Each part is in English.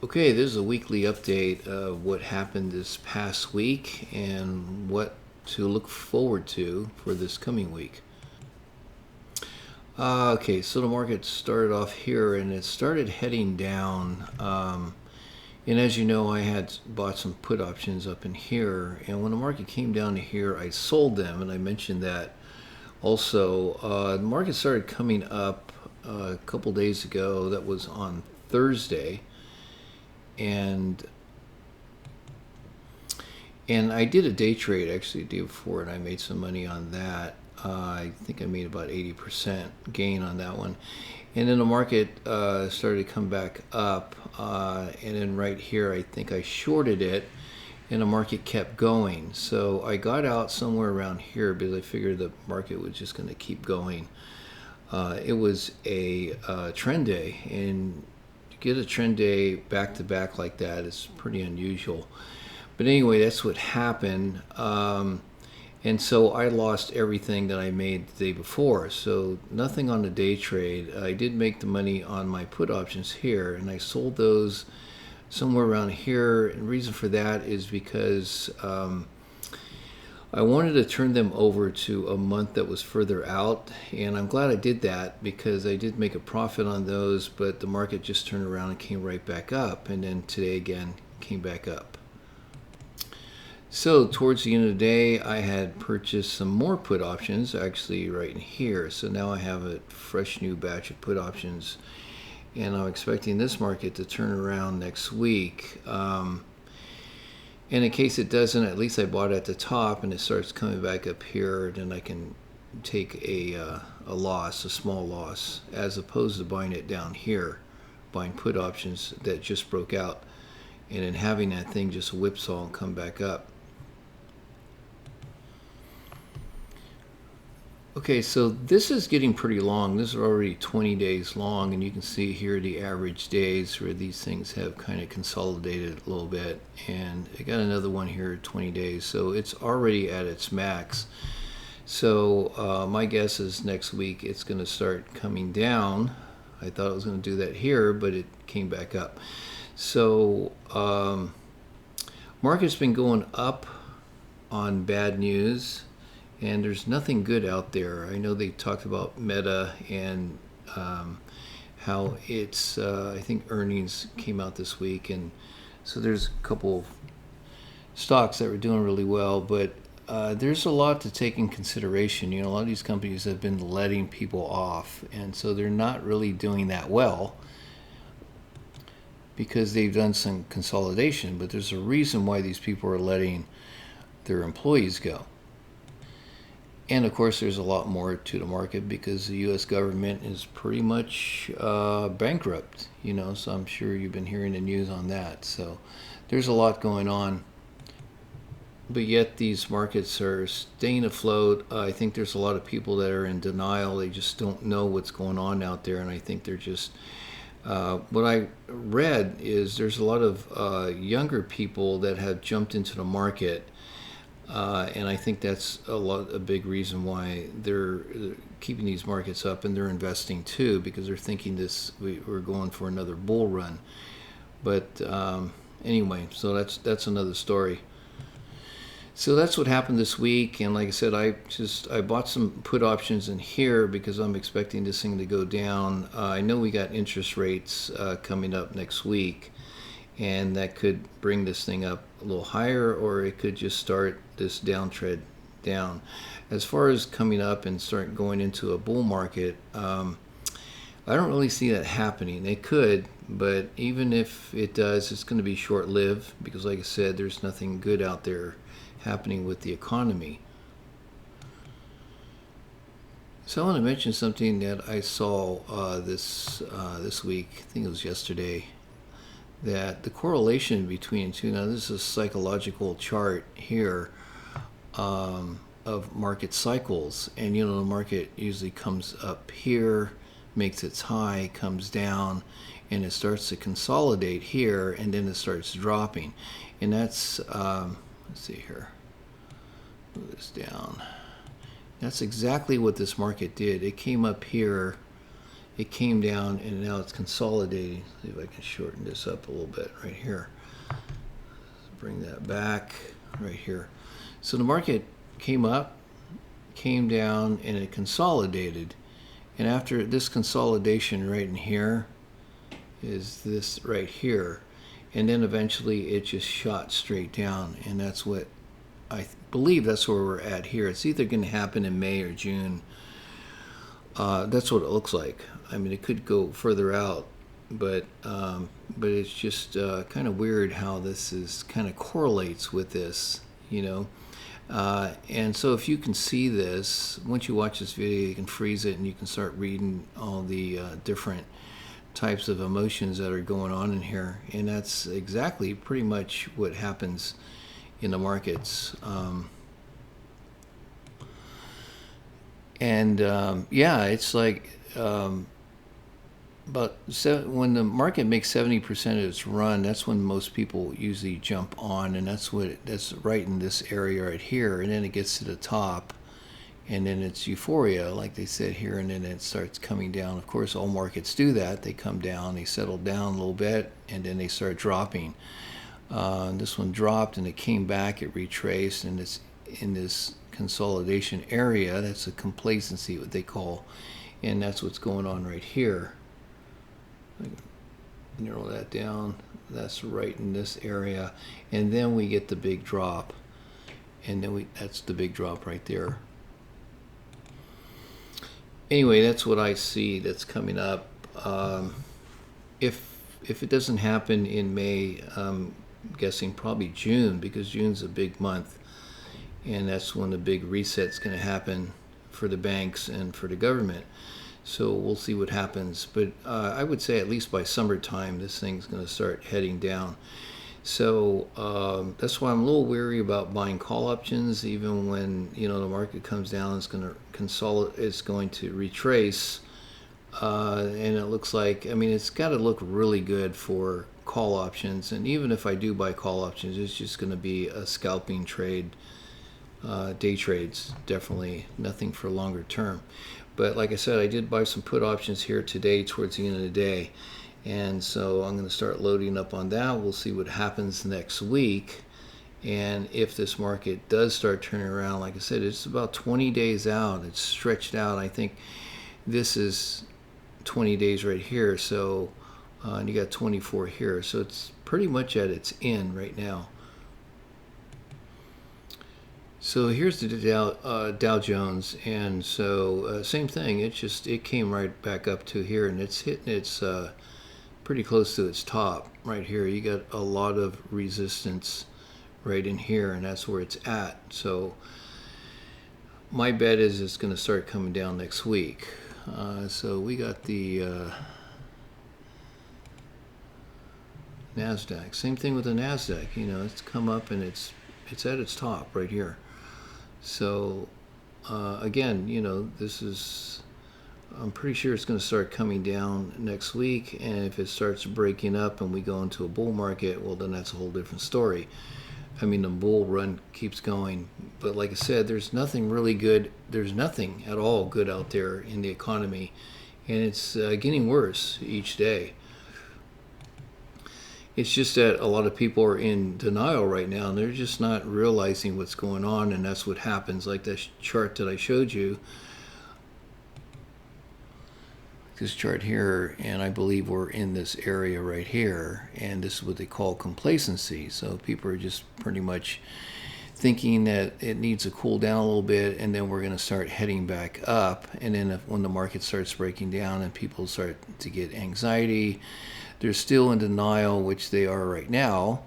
Okay, this is a weekly update of what happened this past week and what to look forward to for this coming week. Okay, so the market started off here and it started heading down. And as you know, I had bought some put options up in here. And when the market came down to here, I sold them. And I mentioned that also. The market started coming up a couple days ago. That was on Thursday. And And I did a day trade actually the day before, and I made some money on that. I think I made about 80% gain on that one. And then the market started to come back up. And then right here, I think I shorted it, and the market kept going. So I got out somewhere around here because I figured the market was just going to keep going. It was a trend day, and to get a trend day back to back like that is pretty unusual. But anyway, that's what happened. And so I lost everything that I made the day before. So nothing on the day trade. I did make the money on my put options here, and I sold those somewhere around here. And the reason for that is because I wanted to turn them over to a month that was further out. And I'm glad I did that because I did make a profit on those, but the market just turned around and came right back up. And then today again came back up. So towards the end of the day, I had purchased some more put options, actually right in here. So now I have a fresh new batch of put options, and I'm expecting this market to turn around next week. And in case it doesn't, at least I bought at the top and it starts coming back up here, then I can take a loss, a small loss, as opposed to buying it down here, buying put options that just broke out, and then having that thing just whipsaw and come back up. Okay, so this is getting pretty long. This is already 20 days long, and you can see here the average days where these things have kind of consolidated a little bit. And I got another one here, 20 days, so it's already at its max. So my guess is next week it's going to start coming down. I thought it was going to do that here, but it came back up. So market's been going up on bad news, and there's nothing good out there. I know they talked about Meta and how it's, I think earnings came out this week, and so there's a couple of stocks that were doing really well, but there's a lot to take in consideration. You know, a lot of these companies have been letting people off, and so they're not really doing that well because they've done some consolidation, but there's a reason why these people are letting their employees go. And of course, there's a lot more to the market because the U.S. government is pretty much bankrupt, you know, so I'm sure you've been hearing the news on that. So there's a lot going on. But yet these markets are staying afloat. I think there's a lot of people that are in denial. They just don't know what's going on out there. And I think they're just, what I read is there's a lot of younger people that have jumped into the market. And I think that's a big reason why they're keeping these markets up, and they're investing too because they're thinking we're going for another bull run. But anyway, so that's another story. So that's what happened this week, and like I said, I bought some put options in here because I'm expecting this thing to go down. I know we got interest rates coming up next week, and that could bring this thing up a little higher, or it could just start this downtrend down. As far as coming up and start going into a bull market, I don't really see that happening. It could, but even if it does, it's going to be short-lived because, like I said, there's nothing good out there happening with the economy. So I want to mention something that I saw this week. I think it was yesterday. That the correlation between two, now this is a psychological chart here of market cycles, and you know the market usually comes up here, makes its high, comes down, and it starts to consolidate here, and then it starts dropping. And that's let's see here, move this down. That's exactly what this market did. It came up here it came down and now it's consolidating. See if I can shorten this up a little bit right here. Bring that back right here. So the market came up, came down, and it consolidated. And after this consolidation right in here is this right here. And then eventually it just shot straight down. And that's what I believe that's where we're at here. It's either going to happen in May or June. That's what it looks like. I mean, it could go further out, but it's just kind of weird how this is kind of correlates with this, you know. And so if you can see this, once you watch this video, you can freeze it and you can start reading all the different types of emotions that are going on in here. And that's exactly pretty much what happens in the markets. Yeah, it's like when the market makes 70% of its run, that's when most people usually jump on, and that's right in this area right here. And then it gets to the top, and then it's euphoria, like they said here, and then it starts coming down. Of course, all markets do that. They come down, they settle down a little bit, and then they start dropping. This one dropped, and it came back, it retraced, and it's in this consolidation area. That's a complacency, what they call, and that's what's going on right here. Narrow that down. That's right in this area, and then we get the big drop, and then that's the big drop right there. Anyway, that's what I see that's coming up. If it doesn't happen in May, I'm guessing probably June, because June's a big month, and that's when the big reset's going to happen for the banks and for the government. So we'll see what happens. But I would say at least by summertime, this thing's going to start heading down. So that's why I'm a little weary about buying call options, even when, you know, the market comes down. It's going to consolidate. It's going to retrace, and it looks like, I mean, it's got to look really good for call options. And even if I do buy call options, it's just going to be a scalping trade. Day trades, definitely nothing for longer term. But like I said, I did buy some put options here today towards the end of the day, and so I'm going to start loading up on that. We'll see what happens next week, and if this market does start turning around, like I said, it's about 20 days out. It's stretched out. I think this is 20 days right here, so and you got 24 here, so it's pretty much at its end right now. So here's the Dow Jones, and so same thing. It came right back up to here, and it's hitting its pretty close to its top right here. You got a lot of resistance right in here, and that's where it's at. So my bet is it's going to start coming down next week. So we got the NASDAQ. Same thing with the NASDAQ. You know, it's come up and it's at its top right here. So again, you know, I'm pretty sure it's going to start coming down next week, and if it starts breaking up and we go into a bull market, well, then that's a whole different story. I mean, the bull run keeps going, but like I said, there's nothing really good. There's nothing at all good out there in the economy, and it's getting worse each day. It's just that a lot of people are in denial right now, and they're just not realizing what's going on, and that's what happens. Like that chart that I showed you, this chart here, and I believe we're in this area right here, and this is what they call complacency. So people are just pretty much thinking that it needs to cool down a little bit, and then we're going to start heading back up. And then when the market starts breaking down and people start to get anxiety, they're still in denial, which they are right now,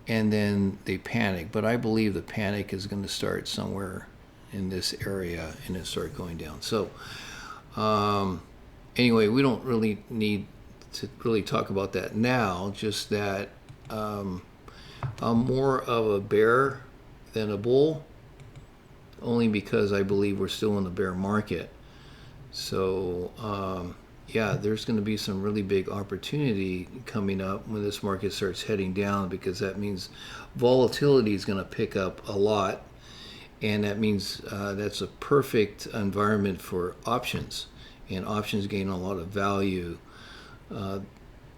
and then they panic. But I believe the panic is going to start somewhere in this area and then start going down. So anyway, we don't really need to really talk about that now, just that I'm more of a bear than a bull, only because I believe we're still in the bear market. So yeah, there's going to be some really big opportunity coming up when this market starts heading down, because that means volatility is going to pick up a lot, and that means that's a perfect environment for options. and options gain a lot of value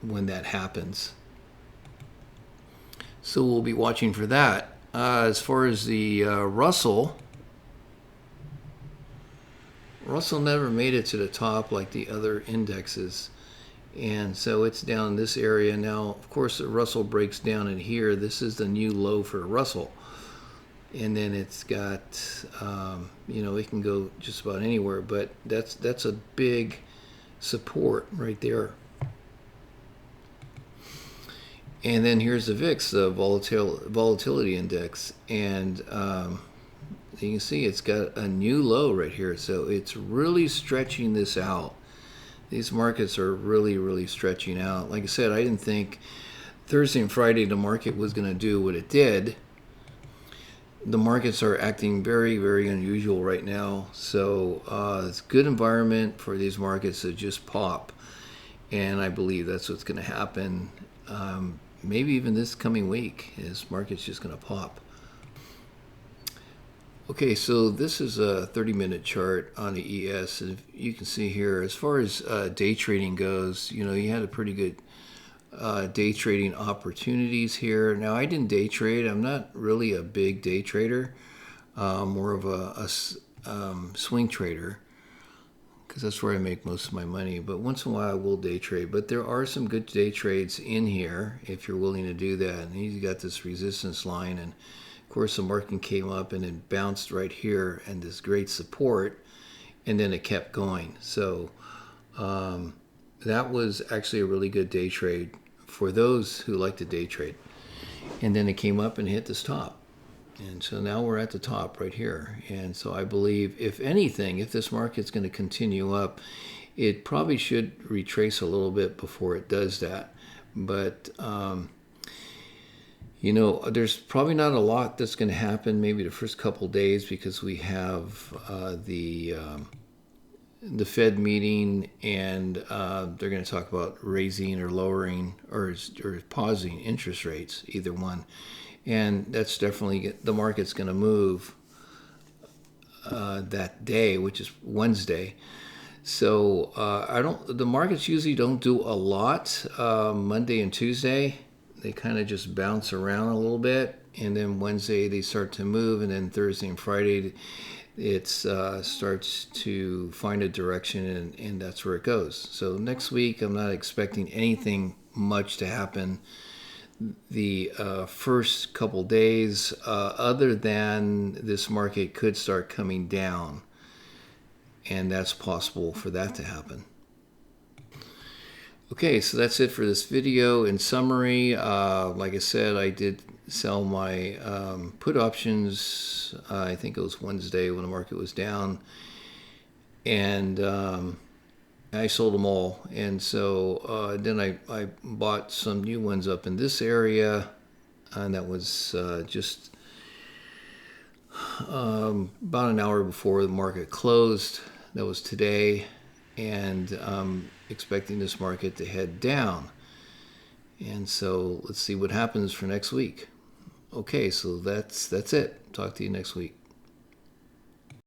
when that happens. So we'll be watching for that. As far as the Russell never made it to the top like the other indexes, and so it's down in this area now. Of course, the Russell breaks down in here. This is the new low for Russell, and then it's got it can go just about anywhere, but that's a big support right there. And then here's the VIX, the volatility index, and you can see it's got a new low right here. So it's really stretching this out. These markets are really, really stretching out. Like I said, I didn't think Thursday and Friday the market was going to do what it did. The markets are acting very, very unusual right now. So it's a good environment for these markets to just pop. And I believe that's what's going to happen. Maybe even this coming week, this market's just going to pop. Okay, so this is a 30-minute chart on the ES. And you can see here, as far as day trading goes, you had a pretty good day trading opportunities here. Now, I didn't day trade. I'm not really a big day trader, more of a swing trader, because that's where I make most of my money. But once in a while I will day trade. But there are some good day trades in here if you're willing to do that. And he's got this resistance line, and of course the market came up and it bounced right here and this great support, and then it kept going. So that was actually a really good day trade for those who like to day trade. And then it came up and hit this top. And so now we're at the top right here. And so I believe, if anything, if this market's going to continue up, it probably should retrace a little bit before it does that. But, there's probably not a lot that's going to happen maybe the first couple days, because we have the Fed meeting, and they're going to talk about raising or lowering or pausing interest rates, either one. And that's definitely, the market's going to move that day, which is Wednesday. So the markets usually don't do a lot Monday and Tuesday. They kind of just bounce around a little bit, and then Wednesday they start to move, and then Thursday and Friday it starts to find a direction, and that's where it goes. So next week I'm not expecting anything much to happen the first couple days, other than this market could start coming down, and that's possible for that to happen. Okay, so that's it for this video. In summary, like I said, I did sell my put options. I think it was Wednesday when the market was down, and I sold them all. And so then I bought some new ones up in this area, and that was just about an hour before the market closed. That was today, and expecting this market to head down. And so let's see what happens for next week. Okay, so that's it. Talk to you next week.